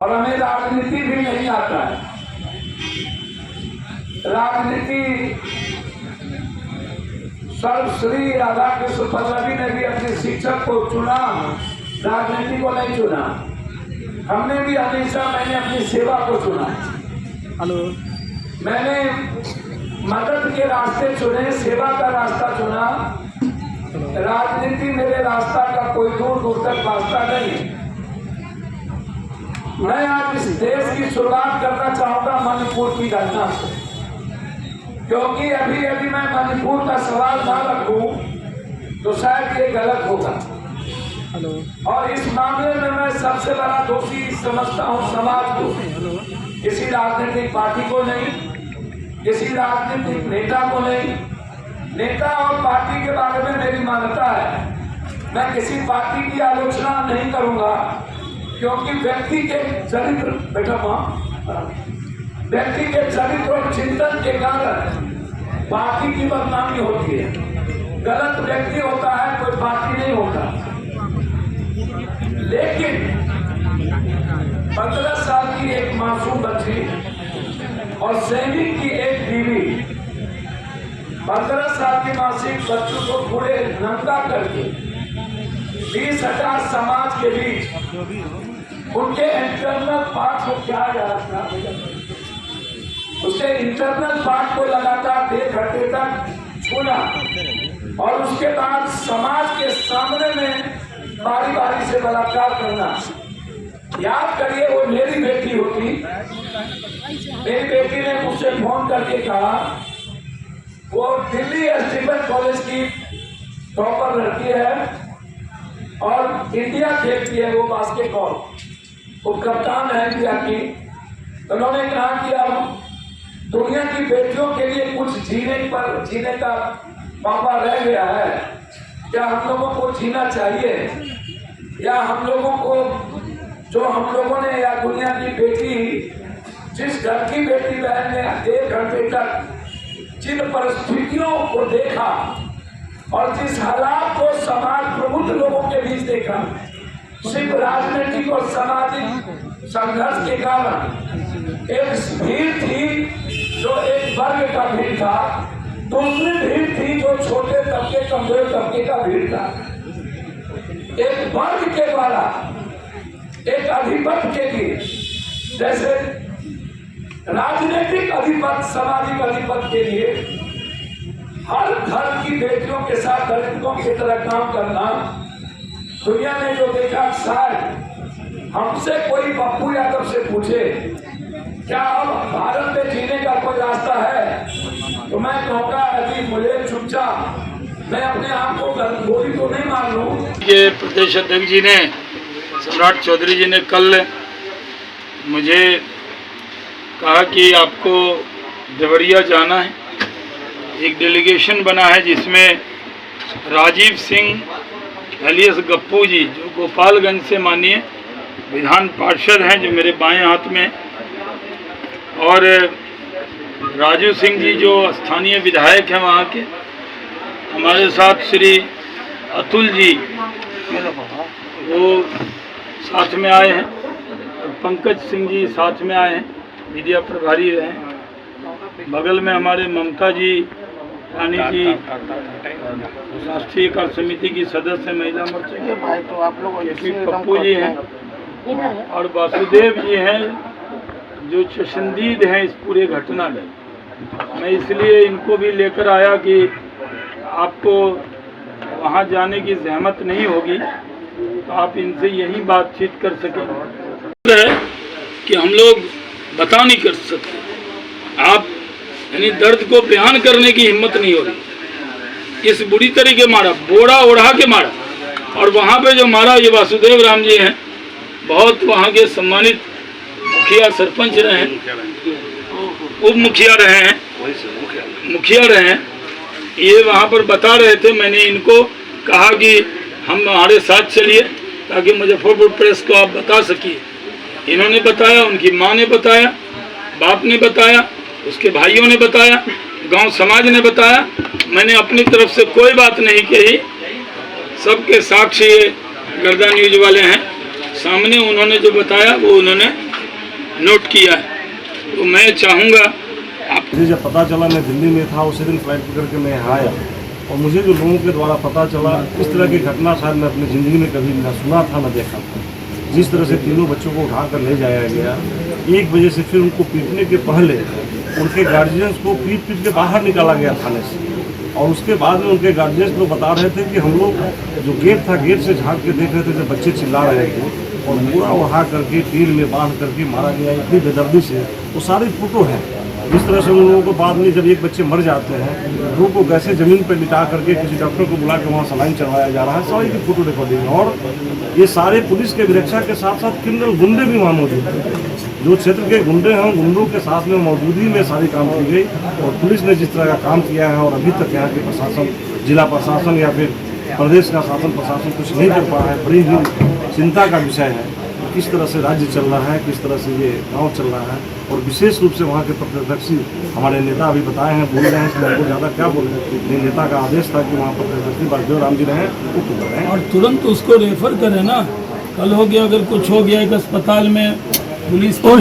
और हमें राजनीति भी नहीं आता है। राजनीति सर्वश्री राधा कृष्ण पल्लवी ने भी अपने शिक्षक को चुना, राजनीति को नहीं चुना। हमने भी हमेशा मैंने अपनी सेवा को चुना। मैंने मदद के रास्ते चुने, सेवा का रास्ता चुना। राजनीति मेरे रास्ता का कोई दूर दूर तक रास्ता नहीं। मैं आज इस देश की शुरुआत करना चाहूंगा मणिपुर की घटना से, क्योंकि अभी अभी मैं मणिपुर का सवाल ना रखूं तो शायद ये गलत होगा। और इस मामले में मैं सबसे बड़ा दोषी समझता हूं समाज को, किसी राजनीतिक पार्टी को नहीं, किसी राजनीतिक नेता को नहीं। नेता और पार्टी के बारे में मेरी मान्यता है, मैं किसी पार्टी की आलोचना नहीं करूंगा, क्योंकि व्यक्ति के चरित्र व्यक्ति के चरित्र और चिंतन के कारण पार्टी की बदनामी होती है। गलत व्यक्ति होता है, कोई पार्टी नहीं होता। लेकिन 15 साल की एक मासूम बच्ची और सैनिक की एक बीवी 15 साल की मासूम बच्चों को पूरे नंगा करके 20,000 समाज के बीच उनके इंटरनल पार्ट को क्या जा रहा था, उसके इंटरनल पार्ट को लगातार 1 घंटे तक छूना और उसके बाद समाज के सामने में बारी बारी से बलात्कार करना। याद करिए, वो मेरी बेटी होती। मेरी बेटी ने मुझसे फोन करके कहा, वो दिल्ली स्टीफन कॉलेज की टॉपर लड़की है और इंडिया खेलती है, वो बास्केटबॉल, वो कप्तान है इंडिया की। उन्होंने कहा कि अब दुनिया की बेटियों के लिए कुछ जीने का मौका रह गया है, क्या हम लोगों को जीना चाहिए, या हम लोगों को जो हम लोगों ने या दुनिया की बेटी, जिस घर की बेटी बहन ने 1 घंटे तक जिन परिस्थितियों को देखा और जिस हालात को समाज प्रबुद्ध लोगों के बीच देखा, सिर्फ राजनीतिक और सामाजिक संघर्ष के कारण एक भीड़ थी जो एक वर्ग का भीड़ था, दूसरी भीड़ थी जो छोटे तबके, कमजोर तबके का भीड़ था। एक वर्ग के द्वारा एक अधिपत्य के लिए, जैसे राजनीतिक अधिपत्य, सामाजिक अधिपत्य के लिए हर घर की बेटियों के साथ दलितों की तरह काम करना, दुनिया ने जो देखा, शायद हमसे कोई पप्पू यादव से पूछे क्या अब भारत में जीने का कोई रास्ता है, तो मैं कहूँगा अभी मुझे चुपचाप, मैं अपने आप को गोली तो नहीं मार लूँ। ये प्रदेश अध्यक्ष जी ने, सम्राट चौधरी जी ने कल मुझे कहा कि आपको देवरिया जाना है। एक डेलीगेशन बना है जिसमें राजीव सिंह एलियस गप्पू जी, जो गोपालगंज से माननीय विधान पार्षद हैं, जो मेरे बाएं हाथ में, और राजू सिंह जी जो स्थानीय विधायक हैं वहाँ के, हमारे साथ श्री अतुल जी वो साथ में आए हैं, और पंकज सिंह जी साथ में आए हैं, मीडिया प्रभारी रहे हैं। बगल में हमारे ममता जी रानी जी राष्ट्रीय कार्य समिति की सदस्य महिला मोर्चा के भाई, तो आप लोग पप्पू जी हैं, और वासुदेव जी हैं जो चशंदीद हैं इस पूरे घटना में। मैं इसलिए इनको भी लेकर आया कि आपको वहां जाने की जहमत नहीं होगी, तो आप इनसे यही बातचीत कर सकें। है कि हम लोग बता नहीं कर सकते, आप यानी दर्द को बयान करने की हिम्मत नहीं हो रही। इस बुरी तरीके मारा, बोरा ओढ़ा के मारा, और वहाँ पे जो मारा, ये वासुदेव राम जी हैं, बहुत वहाँ के सम्मानित मुखिया, सरपंच रहे हैं, उप मुखिया रहे हैं, मुखिया रहे हैं। ये वहाँ पर बता रहे थे, मैंने इनको कहा कि हम हमारे साथ चलिए ताकि मुजफ्फरपुर प्रेस को आप बता सकिए। इन्होंने बताया, उनकी माँ ने बताया, बाप ने बताया, उसके भाइयों ने बताया, गांव समाज ने बताया। मैंने अपनी तरफ से कोई बात नहीं कही, सबके साक्षी गर्दा न्यूज वाले हैं, सामने उन्होंने जो बताया वो उन्होंने नोट किया है। तो मैं चाहूँगा आप मुझे जब पता चला, मैं दिल्ली में था, उसी दिन फ्लाइट पकड़ के मैं यहाँ आया और मुझे जो लोगों के द्वारा पता चला, इस तरह की घटना शायद मैं अपनी ज़िंदगी में कभी न सुना था न देखा था। जिस तरह से तीनों बच्चों को उठाकर ले जाया गया, 1 बजे से फिर उनको पीटने के पहले उनके गार्जियंस को पीट के बाहर निकाला गया थाने से, और उसके बाद में उनके गार्जियंस लोग बता रहे थे कि हम लोग जो गेट था, गेट से झाँक के देख रहे थे जब बच्चे चिल्ला रहे थे और पूरा उड़ा करके टील में बांध करके मारा गया इतनी बेदर्दी से। वो सारी फोटो है। जिस तरह से उन लोगों को बाद में जब एक बच्चे मर जाते हैं, दो को कैसे ज़मीन पर लिटा करके किसी डॉक्टर को बुला के वहाँ सलाइन चलवाया जा रहा है, सारी की फोटो रिकॉर्डिंग। और ये सारे पुलिस के विरक्षा के साथ साथ क्रिमिनल गुंडे भी वहाँ मौजूद थे। जो क्षेत्र के गुंडे हैं, गुंडों के साथ में मौजूदगी में सारी काम की गई और पुलिस ने जिस तरह का काम किया है और अभी तक यहाँ के प्रशासन, जिला प्रशासन या फिर प्रदेश का शासन प्रशासन कुछ नहीं कर पा है, बड़ी ही चिंता का विषय है। किस तरह से राज्य चल रहा है, किस तरह से ये गांव चल रहा है, और विशेष रूप से वहाँ के प्रत्यक्षदर्शी हमारे नेता अभी बताए हैं, बोल रहे हैं, इसमें हमको ज़्यादा क्या बोले। नेता का आदेश था कि वहाँ प्रत्यक्षदर्शी बाजदेव राम जी रहे, वो खुद रहे और तुरंत उसको रेफर करें ना। कल हो गया, अगर कुछ हो गया एक अस्पताल में पुलिस